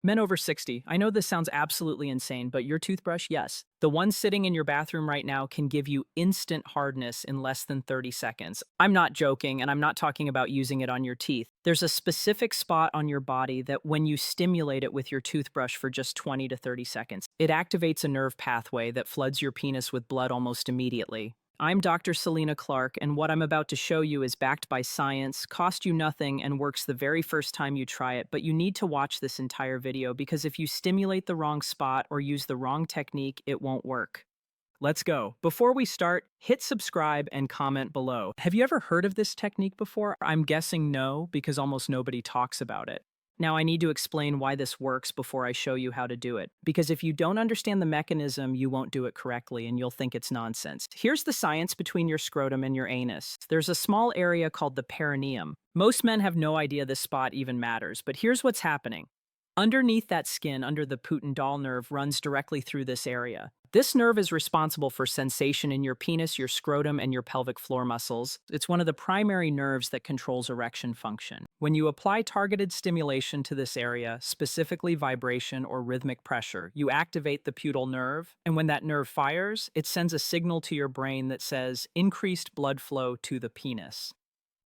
Men over 60. I know this sounds absolutely insane, but your toothbrush, yes. The one sitting in your bathroom right now can give you instant hardness in less than 30 seconds. I'm not joking, and I'm not talking about using it on your teeth. There's a specific spot on your body that when you stimulate it with your toothbrush for just 20 to 30 seconds, it activates a nerve pathway that floods your penis with blood almost immediately. I'm Dr. Selena Clarke, and what I'm about to show you is backed by science, cost you nothing, and works the very first time you try it, but you need to watch this entire video because if you stimulate the wrong spot or use the wrong technique, it won't work. Let's go. Before we start, hit subscribe and comment below. Have you ever heard of this technique before? I'm guessing no, because almost nobody talks about it. Now, I need to explain why this works before I show you how to do it, because if you don't understand the mechanism, you won't do it correctly and you'll think it's nonsense. Here's the science between your scrotum and your anus. There's a small area called the perineum. Most men have no idea this spot even matters, but here's what's happening. Underneath that skin, under the Pudendal nerve, runs directly through this area. This nerve is responsible for sensation in your penis, your scrotum, and your pelvic floor muscles. It's one of the primary nerves that controls erection function. When you apply targeted stimulation to this area, specifically vibration or rhythmic pressure, you activate the pudendal nerve, and when that nerve fires, it sends a signal to your brain that says, increased blood flow to the penis.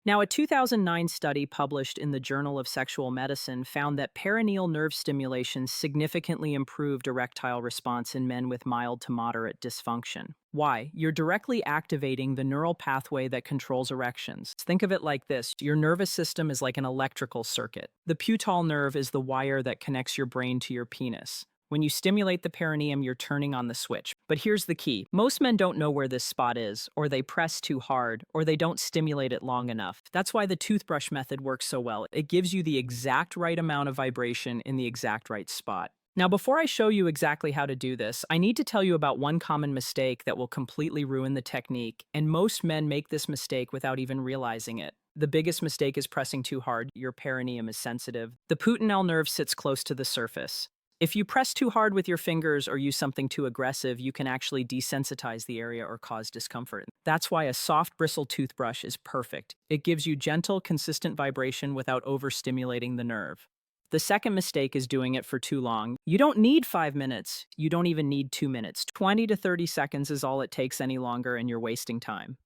Now, a 2009 study published in the Journal of Sexual Medicine found that perineal nerve stimulation significantly improved erectile response in men with mild to moderate dysfunction. Why? You're directly activating the neural pathway that controls erections. Think of it like this. Your nervous system is like an electrical circuit. The pudendal nerve is the wire that connects your brain to your penis. When you stimulate the perineum, you're turning on the switch. But here's the key. Most men don't know where this spot is, or they press too hard, or they don't stimulate it long enough. That's why the toothbrush method works so well. It gives you the exact right amount of vibration in the exact right spot. Now, before I show you exactly how to do this, I need to tell you about one common mistake that will completely ruin the technique, and most men make this mistake without even realizing it. The biggest mistake is pressing too hard. Your perineum is sensitive. The pudendal nerve sits close to the surface. If you press too hard with your fingers or use something too aggressive, you can actually desensitize the area or cause discomfort. That's why a soft bristle toothbrush is perfect. It gives you gentle, consistent vibration without overstimulating the nerve. The second mistake is doing it for too long. You don't need 5 minutes. You don't even need 2 minutes. 20 to 30 seconds is all it takes any longer, and you're wasting time.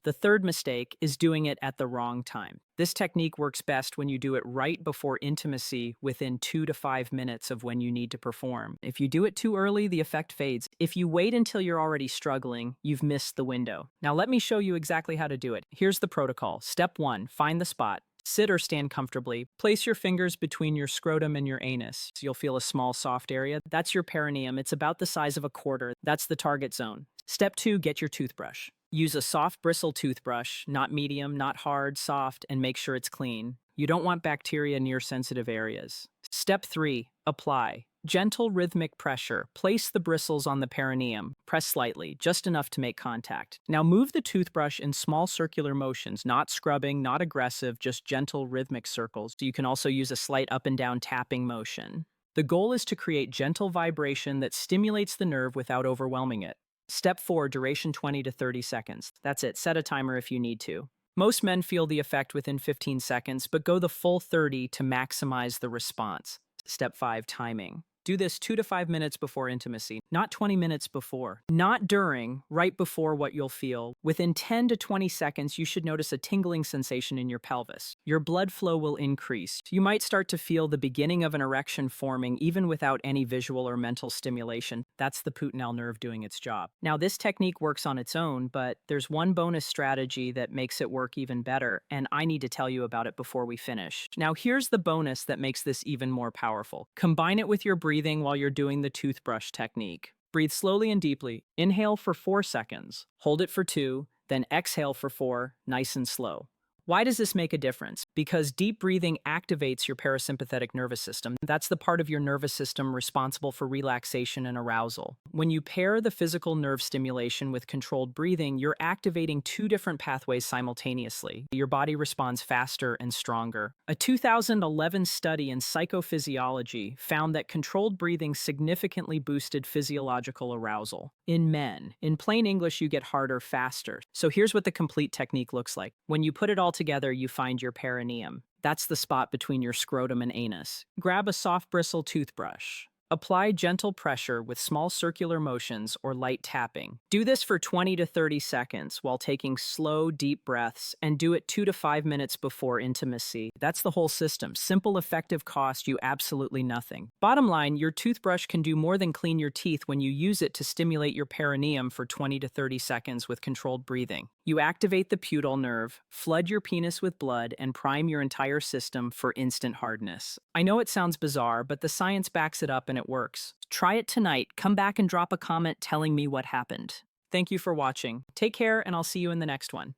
The third mistake is doing it at the wrong time. This technique works best when you do it right before intimacy within 2 to 5 minutes of when you need to perform. If you do it too early, the effect fades. If you wait until you're already struggling, you've missed the window. Now let me show you exactly how to do it. Here's the protocol. Step 1, find the spot. Sit or stand comfortably. Place your fingers between your scrotum and your anus. So you'll feel a small soft area. That's your perineum. It's about the size of a quarter. That's the target zone. Step 2, get your toothbrush. Use a soft bristle toothbrush, not medium, not hard, soft, and make sure it's clean. You don't want bacteria near sensitive areas. Step 3, apply. Gentle rhythmic pressure. Place the bristles on the perineum. Press slightly, just enough to make contact. Now move the toothbrush in small circular motions, not scrubbing, not aggressive, just gentle rhythmic circles. You can also use a slight up and down tapping motion. The goal is to create gentle vibration that stimulates the nerve without overwhelming it. Step 4, duration 20 to 30 seconds. That's it. Set a timer if you need to. Most men feel the effect within 15 seconds, but go the full 30 to maximize the response. Step 5, timing. Do this 2 to 5 minutes before intimacy, not 20 minutes before. Not during, right before what you'll feel. Within 10 to 20 seconds, you should notice a tingling sensation in your pelvis. Your blood flow will increase. You might start to feel the beginning of an erection forming even without any visual or mental stimulation. That's the pudendal nerve doing its job. Now, this technique works on its own, but there's one bonus strategy that makes it work even better, and I need to tell you about it before we finish. Now, here's the bonus that makes this even more powerful. Combine it with your breathing while you're doing the toothbrush technique. Breathe slowly and deeply. Inhale for 4 seconds. Hold it for 2, then exhale for 4, nice and slow. Why does this make a difference? Because deep breathing activates your parasympathetic nervous system. That's the part of your nervous system responsible for relaxation and arousal. When you pair the physical nerve stimulation with controlled breathing, you're activating 2 different pathways simultaneously. Your body responds faster and stronger. A 2011 study in psychophysiology found that controlled breathing significantly boosted physiological arousal. In men, in plain English, you get harder faster. So here's what the complete technique looks like. When you put it all together, you find your perineum. That's the spot between your scrotum and anus. Grab a soft bristle toothbrush. Apply gentle pressure with small circular motions or light tapping. Do this for 20 to 30 seconds while taking slow, deep breaths, and do it 2 to 5 minutes before intimacy. That's the whole system. Simple, effective, cost you absolutely nothing. Bottom line, your toothbrush can do more than clean your teeth when you use it to stimulate your perineum for 20 to 30 seconds with controlled breathing. You activate the pudendal nerve, flood your penis with blood, and prime your entire system for instant hardness. I know it sounds bizarre, but the science backs it up and it works. Try it tonight. Come back and drop a comment telling me what happened. Thank you for watching. Take care, and I'll see you in the next one.